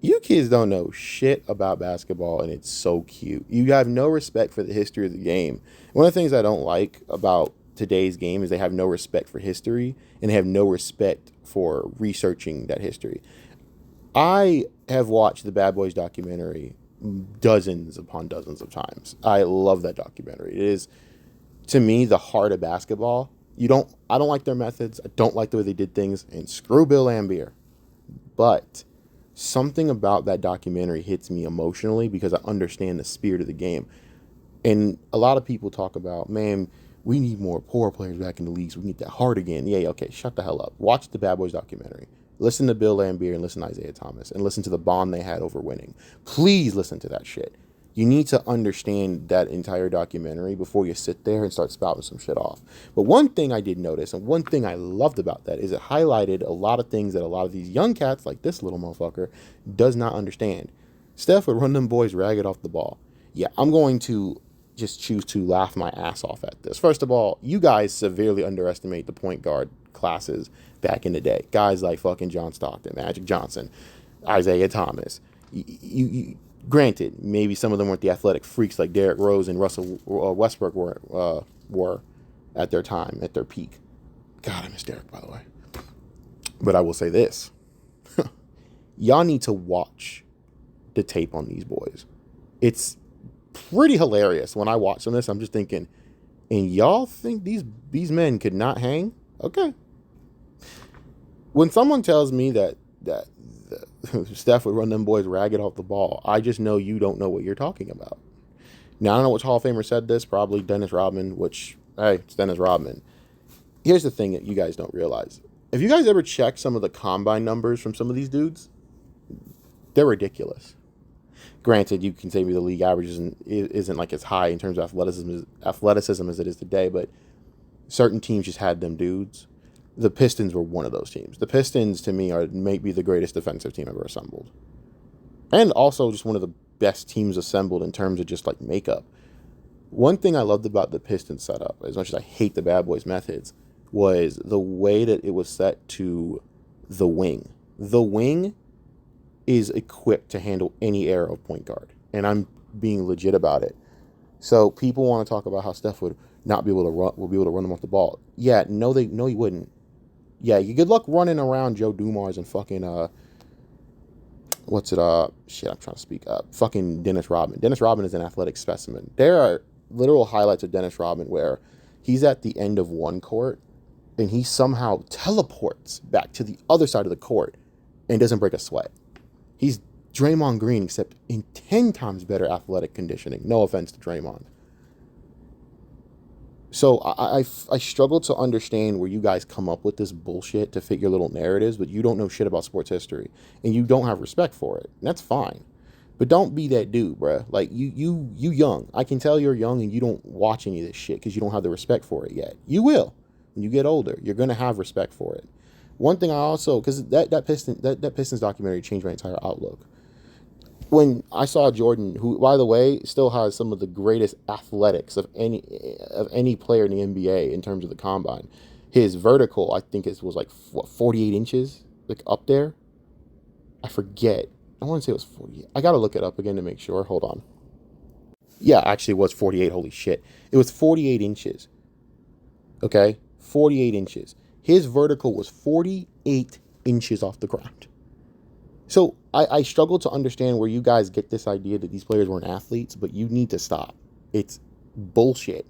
You kids don't know shit about basketball, and it's so cute. You have no respect for the history of the game. One of the things I don't like about today's game is they have no respect for history and they have no respect for researching that history. I have watched the Bad Boys documentary dozens upon dozens of times. I love that documentary. It is, to me, the heart of basketball. I don't like their methods. I don't like the way they did things, and screw Bill Laimbeer. But something about that documentary hits me emotionally because I understand the spirit of the game. And a lot of people talk about, man, we need more poor players back in the league so we can get that heart again. Yeah, okay, shut the hell up. Watch the Bad Boys documentary. Listen to Bill Laimbeer and listen to Isaiah Thomas and listen to the bond they had over winning. Please listen to that shit. You need to understand that entire documentary before you sit there and start spouting some shit off. But one thing I did notice, and one thing I loved about that, is it highlighted a lot of things that a lot of these young cats, like this little motherfucker, does not understand. Steph would run them boys ragged off the ball. Yeah, I'm going to just choose to laugh my ass off at this. First of all, you guys severely underestimate the point guard classes back in the day. Guys like fucking John Stockton, Magic Johnson, Isaiah Thomas. Granted, maybe some of them weren't the athletic freaks like Derrick Rose and Russell Westbrook were at their time, at their peak. God, I miss Derrick, by the way. But I will say this. Y'all need to watch the tape on these boys. It's pretty hilarious. When I watch some of this, I'm just thinking, and y'all think these men could not hang? Okay. When someone tells me that Steph would run them boys ragged off the ball, I just know you don't know what you're talking about. Now, I don't know which Hall of Famer said this, probably Dennis Rodman, which, hey, it's Dennis Rodman. Here's the thing that you guys don't realize. Have you guys ever checked some of the combine numbers from some of these dudes? They're ridiculous. Granted, you can say the league average isn't like as high in terms of athleticism as it is today, but certain teams just had them dudes. The Pistons were one of those teams. The Pistons, to me, are maybe the greatest defensive team ever assembled. And also just one of the best teams assembled in terms of just like makeup. One thing I loved about the Pistons setup, as much as I hate the Bad Boys methods, was the way that it was set to the wing. The wing is equipped to handle any era of point guard. And I'm being legit about it. So people want to talk about how Steph would not be able to run them off the ball. Yeah, no, he wouldn't. Yeah, you good luck running around Joe Dumars and fucking I'm trying to speak up. Fucking Dennis Rodman. Dennis Rodman is an athletic specimen. There are literal highlights of Dennis Rodman where he's at the end of one court and he somehow teleports back to the other side of the court and doesn't break a sweat. He's Draymond Green, except in 10 times better athletic conditioning. No offense to Draymond. So I struggle to understand where you guys come up with this bullshit to fit your little narratives, but you don't know shit about sports history and you don't have respect for it. And that's fine. But don't be that dude, bruh. Like you young. I can tell you're young and you don't watch any of this shit because you don't have the respect for it yet. You will. When you get older, you're gonna have respect for it. One thing I also, because that Pistons documentary changed my entire outlook. When I saw Jordan, who, by the way, still has some of the greatest athletics of any player in the NBA in terms of the combine, his vertical, I think was like, what, 48 inches? Like up there? I forget. I want to say it was 48. I got to look it up again to make sure. Hold on. Yeah, actually it was 48. Holy shit. It was 48 inches. Okay? 48 inches. His vertical was 48 inches off the ground. So I struggle to understand where you guys get this idea that these players weren't athletes, but you need to stop. It's bullshit.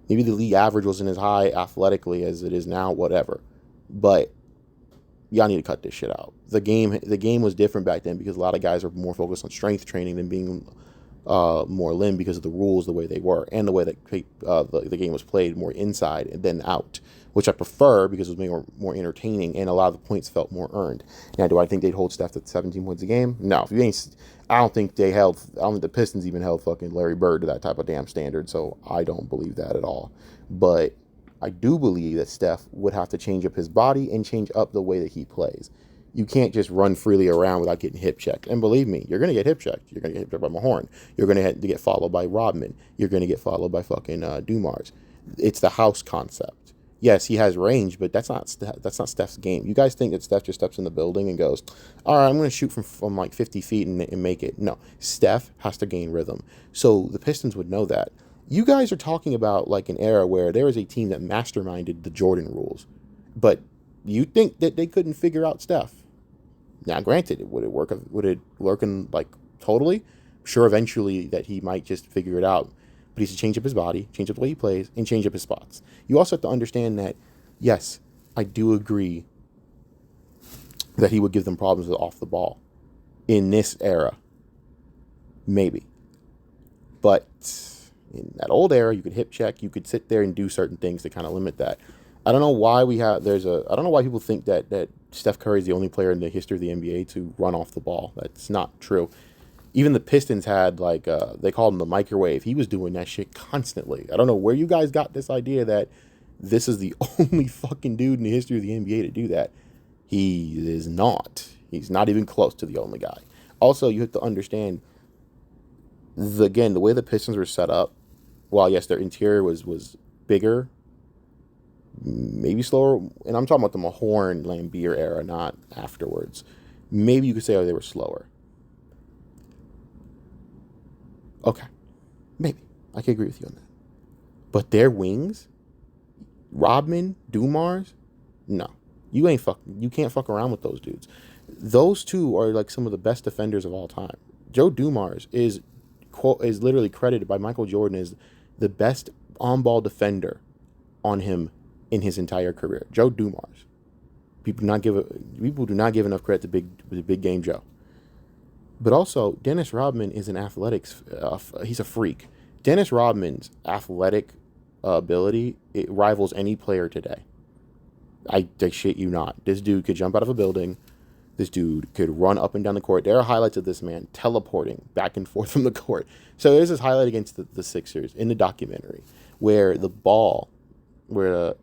Maybe the league average wasn't as high athletically as it is now, whatever. But y'all need to cut this shit out. The game was different back then because a lot of guys were more focused on strength training than being more limb because of the rules the way they were and the way that the game was played more inside than out, which I prefer because it was more entertaining and a lot of the points felt more earned. Now, do I think they'd hold Steph to 17 points a game? No. I don't think the Pistons even held fucking Larry Bird to that type of damn standard, so I don't believe that at all. But I do believe that Steph would have to change up his body and change up the way that he plays. You can't just run freely around without getting hip checked. And believe me, you're going to get hip checked. You're going to get hip checked by Mahorn. You're going to get followed by Rodman. You're going to get followed by fucking Dumars. It's the house concept. Yes, he has range, but that's not Steph's game. You guys think that Steph just steps in the building and goes, "All right, I'm going to shoot from like 50 feet and make it." No, Steph has to gain rhythm. So the Pistons would know that. You guys are talking about like an era where there was a team that masterminded the Jordan rules, but you think that they couldn't figure out Steph. Now, granted, would it work? Would it work in like totally? Sure, eventually that he might just figure it out, but he has to change up his body, change up the way he plays, and change up his spots. You also have to understand that, yes, I do agree that he would give them problems off the ball in this era, maybe, but in that old era, you could hip check, you could sit there and do certain things to kind of limit that. I don't know why I don't know why people think that Steph Curry is the only player in the history of the NBA to run off the ball. That's not true. Even the Pistons had like they called him the microwave. He was doing that shit constantly. I don't know where you guys got this idea that this is the only fucking dude in the history of the NBA to do that. He is not. He's not even close to the only guy. Also, you have to understand the way the Pistons were set up. While yes, their interior was bigger, maybe slower, and I'm talking about the Mahorn Lambeer era, not afterwards. Maybe you could say, oh, they were slower. Okay, maybe I can agree with you on that. But their wings, Rodman, Dumars, no, you can't fuck around with those dudes. Those two are like some of the best defenders of all time. Joe Dumars is literally credited by Michael Jordan as the best on-ball defender on him in his entire career. Joe Dumars. People do not give enough credit to Big Game Joe. But also, Dennis Rodman is an athletics. He's a freak. Dennis Rodman's athletic ability, it rivals any player today. I shit you not. This dude could jump out of a building. This dude could run up and down the court. There are highlights of this man teleporting back and forth from the court. So there's this highlight against the Sixers in the documentary where the ball, there's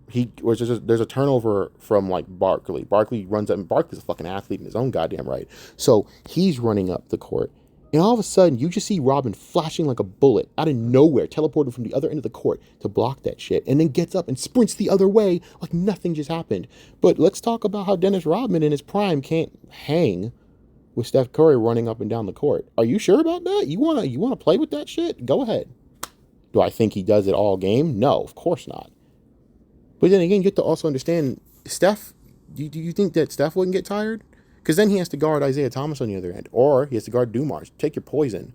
a turnover from like Barkley. Barkley runs up, and Barkley's a fucking athlete in his own goddamn right. So he's running up the court, and all of a sudden you just see Robin flashing like a bullet out of nowhere, teleported from the other end of the court to block that shit, and then gets up and sprints the other way like nothing just happened. But let's talk about how Dennis Rodman in his prime can't hang with Steph Curry running up and down the court. Are you sure about that? You wanna play with that shit? Go ahead. Do I think he does it all game? No, of course not. But then again, you have to also understand, Steph, do you think that Steph wouldn't get tired? Because then he has to guard Isaiah Thomas on the other end. Or he has to guard Dumars. Take your poison.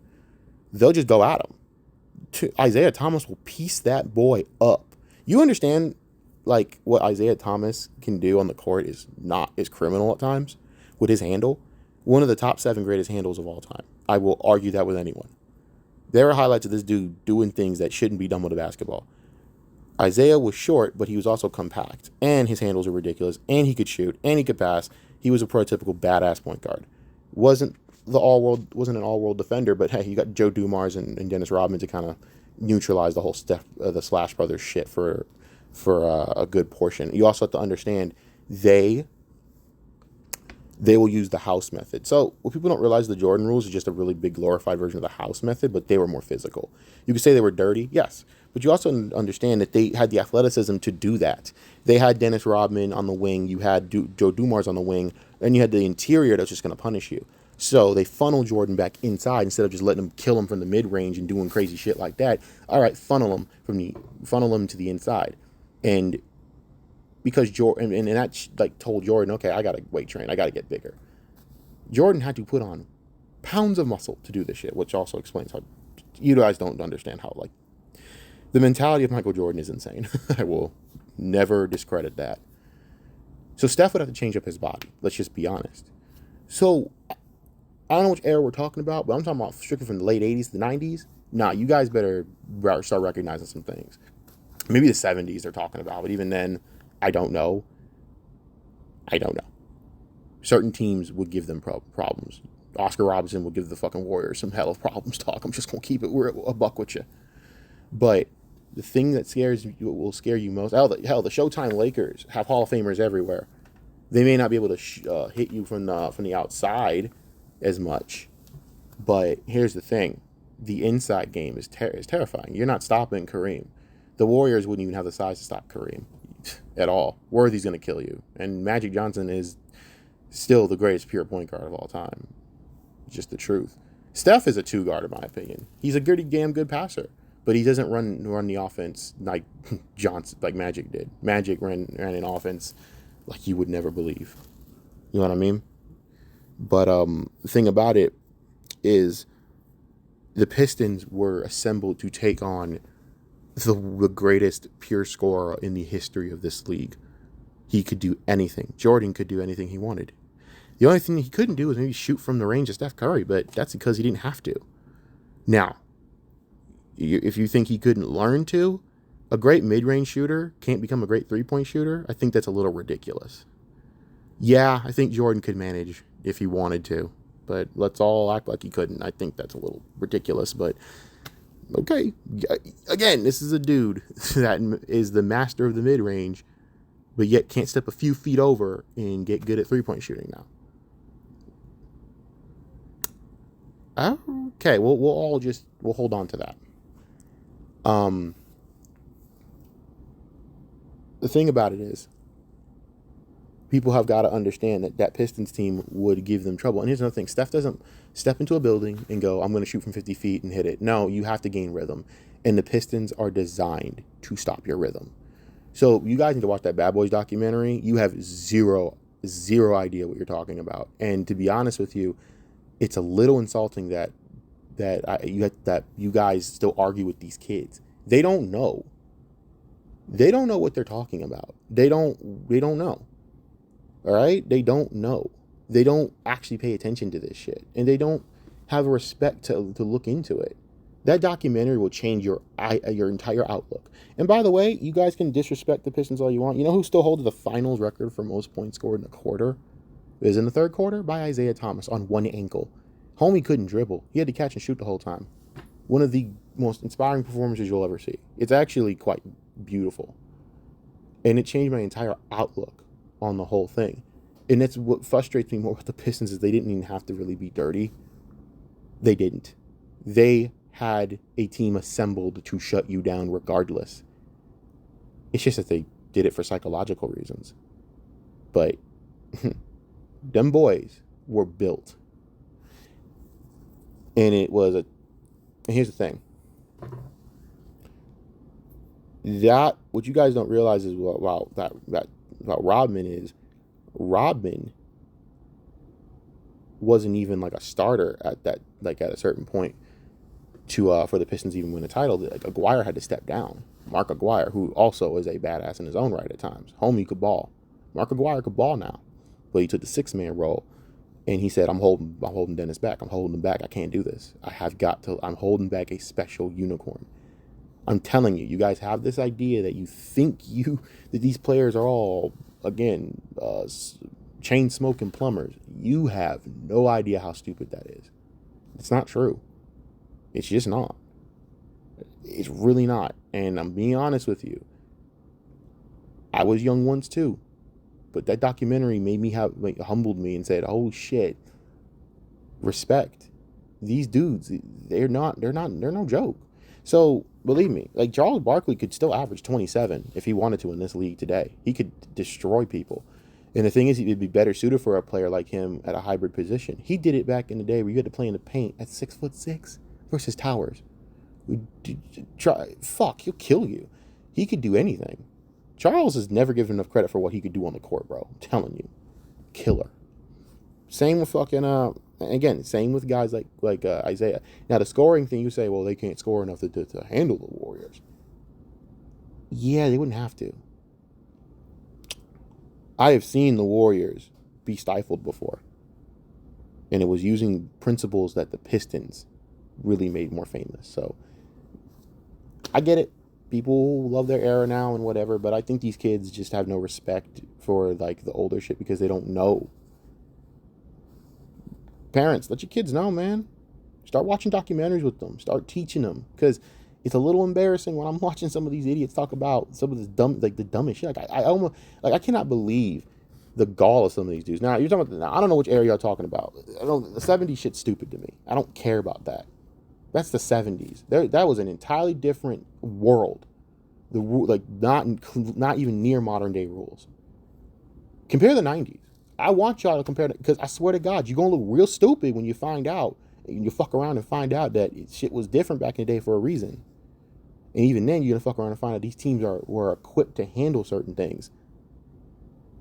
They'll just go at him. Isaiah Thomas will piece that boy up. You understand, like, what Isaiah Thomas can do on the court is criminal at times with his handle. One of the top 7 greatest handles of all time. I will argue that with anyone. There are highlights of this dude doing things that shouldn't be done with a basketball. Isaiah was short, but he was also compact, and his handles are ridiculous, and he could shoot, and he could pass. He was a prototypical badass point guard. Wasn't an all-world defender, but hey, you got Joe Dumars and Dennis Rodman to kind of neutralize the whole the Slash Brothers shit for a good portion. You also have to understand they will use the house method. So what people don't realize, the Jordan rules is just a really big glorified version of the house method, but they were more physical. You could say they were dirty, yes. But you also understand that they had the athleticism to do that. They had Dennis Rodman on the wing, you had Joe Dumars on the wing, and you had the interior that's just going to punish you. So they funneled Jordan back inside instead of just letting him kill him from the mid-range and doing crazy shit like that. All right, funnel him to the inside. And because Jordan, and that like told Jordan, okay, I got to weight train, I got to get bigger. Jordan had to put on pounds of muscle to do this shit, which also explains how you guys don't understand how, like, the mentality of Michael Jordan is insane. I will never discredit that. So Steph would have to change up his body. Let's just be honest. So I don't know which era we're talking about, but I'm talking about strictly from the late 80s, the 90s. Nah, you guys better start recognizing some things. Maybe the 70s they're talking about, but even then, I don't know. Certain teams would give them problems. Oscar Robertson would give the fucking Warriors some hell of problems talk. I'm just going to keep it a buck with you. But the thing that will scare you most, hell, the Showtime Lakers have Hall of Famers everywhere. They may not be able to hit you from the outside as much, but here's the thing: the inside game is terrifying. You're not stopping Kareem. The Warriors wouldn't even have the size to stop Kareem. at all. Worthy's going to kill you. And Magic Johnson is still the greatest pure point guard of all time. Just the truth. Steph is a two guard in my opinion. He's a good, damn good passer, but he doesn't run the offense like Johnson, like Magic did. Magic ran an offense like you would never believe. You know what I mean? But the thing about it is, the Pistons were assembled to take on the greatest pure scorer in the history of this league. He could do anything. Jordan could do anything he wanted. The only thing he couldn't do was maybe shoot from the range of Steph Curry, but that's because he didn't have to. Now, if you think he couldn't learn to, a great mid-range shooter can't become a great three-point shooter, I think that's a little ridiculous. Yeah, I think Jordan could manage if he wanted to, but let's all act like he couldn't. I think that's a little ridiculous, but okay. Again, this is a dude that is the master of the mid-range, but yet can't step a few feet over and get good at three-point shooting now. Okay, we'll hold on to that. The thing about it is, people have got to understand that Pistons team would give them trouble. And here's another thing. Steph doesn't step into a building and go, I'm going to shoot from 50 feet and hit it. No, you have to gain rhythm. And the Pistons are designed to stop your rhythm. So you guys need to watch that Bad Boys documentary. You have zero idea what you're talking about. And to be honest with you, it's a little insulting that you guys still argue with these kids. They don't know. They don't know what they're talking about. They don't know. All right? They don't know. They don't actually pay attention to this shit. And they don't have a respect to look into it. That documentary will change your entire outlook. And by the way, you guys can disrespect the Pistons all you want. You know who still holds the finals record for most points scored in a quarter? It was in the third quarter by Isaiah Thomas on one ankle. Homie couldn't dribble. He had to catch and shoot the whole time. One of the most inspiring performances you'll ever see. It's actually quite beautiful. And it changed my entire outlook on the whole thing. And that's what frustrates me more with the Pistons, is they didn't even have to really be dirty. They didn't. They had a team assembled to shut you down regardless. It's just that they did it for psychological reasons. But them boys were built. And it was and here's the thing. That, what you guys don't realize is about Rodman is, Rodman wasn't even like a starter at that, like at a certain point to for the Pistons even win a title. Like Aguirre had to step down. Mark Aguirre, who also is a badass in his own right at times. Homie could ball. Mark Aguirre could ball now, but he took the six-man role, and he said, "I'm holding Dennis back. I'm holding him back. I can't do this. I'm holding back a special unicorn." I'm telling you, you guys have this idea that you think that these players are all, again, chain smoking plumbers. You have no idea how stupid that is. It's not true. It's just not. It's really not. And I'm being honest with you. I was young once too, but that documentary made me humbled me and said, "Oh shit, respect. These dudes, they're no joke." So believe me, like Charles Barkley could still average 27 if he wanted to in this league today. He could destroy people. And the thing is, he'd be better suited for a player like him at a hybrid position. He did it back in the day where you had to play in the paint at 6'6" versus Towers. He'll kill you. He could do anything. Charles has never given enough credit for what he could do on the court, bro. I'm telling you. Killer. Same with same with guys like Isaiah. Now, the scoring thing, you say, well, they can't score enough to handle the Warriors. Yeah, they wouldn't have to. I have seen the Warriors be stifled before. And it was using principles that the Pistons really made more famous. So, I get it. People love their era now and whatever, but I think these kids just have no respect for like the older shit because they don't know. Parents, let your kids know, man. Start watching documentaries with them. Start teaching them, because it's a little embarrassing when I'm watching some of these idiots talk about some of this the dumbest shit. I cannot believe the gall of some of these dudes. Now you're talking about. I don't know which area you're talking about. The '70s shit's stupid to me. I don't care about that. That's the '70s. That was an entirely different world like not even near modern day rules. Compare the 90s. I want y'all to compare it because I swear to God, you're gonna look real stupid when you find out. You fuck around and find out that shit was different back in the day for a reason. And even then, you're gonna fuck around and find out these teams were equipped to handle certain things.